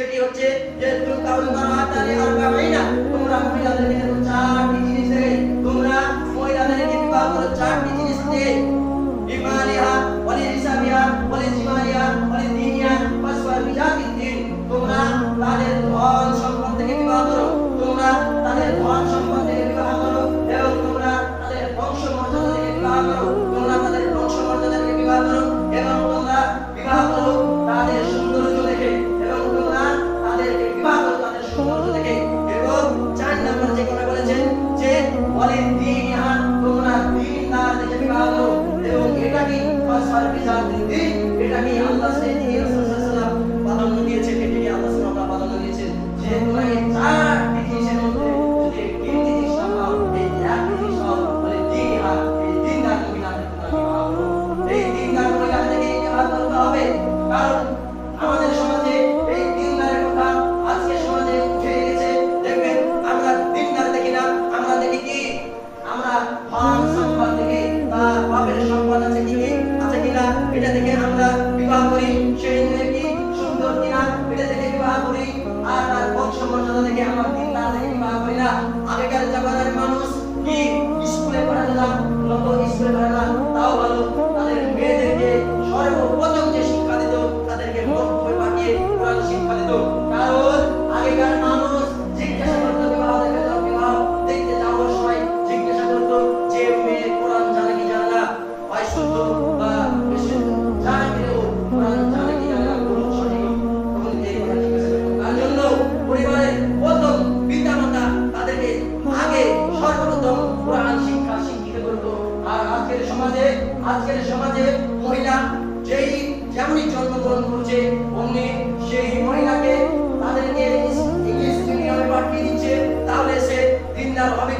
সেটি হচ্ছে যে তোমরা মহিলাদেরকে চারটি জিনিস থেকে তোমরা মহিলাদেরকে বিবাহ করো চারটি জিনিস থেকে ইমানিহা ওয়ালিসাবিহা ওয়ালিজিমানিহা ওয়ালিদিনিয়া ওয়াসওয়াবিজাতিদ্দিন তোমরা তাদের ধন সম্পদ থেকে বিবাহ করো তোমরা তাদের ধন সম্পদ থেকে বিবাহ করো এবং তোমরা তাদের বংশ মর্যাদা থেকে বিবাহ করো তোমরা তাদের বংশ মর্যাদা থেকে বিবাহ করো এবং তোমরা বিবাহ করো তাদের সৌন্দর্য দেখে এবং তোমরা তাদেরকে বিবাহ করো তাদের সৌন্দর্য দেখে এবং 4 নম্বর যে কথা বলেছেন যে ওয়ালিদিনিয়া তোমরা দ্বীনদার দেখে বিবাহ করো এবং এটা কি ওয়াসওয়াবিজাতিদ্দিন এটা কি আল্লাহ সাইয়্যিদ রাসূলুল্লাহ প্রাধান্য দিয়েছেন এটি আল্লাহ সুবহানাহু ওয়া তাআলা প্রাধান্য দিয়েছেন যে তোমরা এই চারটি জিনিসের মধ্যে যদি একটি জিনিস নাও এই একটি জিনিস নাও বলে দিনহা এই দিনদার মহিলাদের তোমরা বিবাহ করো এই দিনদার মহিলাদেরকে বিবাহ করতে হবে কারণ আমাদের সমাজে এই দিনদারের কথা আজকে সমাজে উঠে গেছে দেখবেন আমরা দিনদার দেখি না আমরা দেখি কি আমরা ধন সম্পদ দেখি তার বাপের সম্পদ আছে কি আছে কিনা এটা দেখে আমরা বিবাহ করি সেই মেয়ে কি সুন্দর কিনা এটা দেখে বিবাহ করি আর তার বংশ মর্যাদা দেখে আমরা দিনদার দেখে বিবাহ করি না আগেকার জামানার মানুষ কি স্কুলে পড়াতে না লোক স্কুলে পড়ে না তাও ভালো তাদের মেয়েদেরকে সর্বপ্রথম যে শিক্ষা দিত তাদেরকে মক্কায় পাঠিয়ে কোরআন শিক্ষা দিত কারণ আগেকার মানুষ জিজ্ঞাসা করতো বিবাহ দেখতে যাওয়ার সময় জিজ্ঞাসা করতো যে মেয়ে কোরআন জানে কি জানে না হয় শুদ্ধ বা বিশুদ্ধ জানে কিনা কোরআন জানে কি জানে না কোন সঠিক তখন এই কথা জিজ্ঞাসা করতো তার জন্য পরিবারের প্রথম পিতামাতা তাদেরকে আগে সর্বপ্রথম কোরআন শিক্ষা শিক্ষিত করতো আর আজকের সমাজে মহিলা যেমনই জন্মগ্রহণ করছে অমনি সেই মহিলাকে তাদেরকে ইংলিশ মিডিয়ামে পাঠিয়ে দিচ্ছে তাহলে সে দিনদার হবে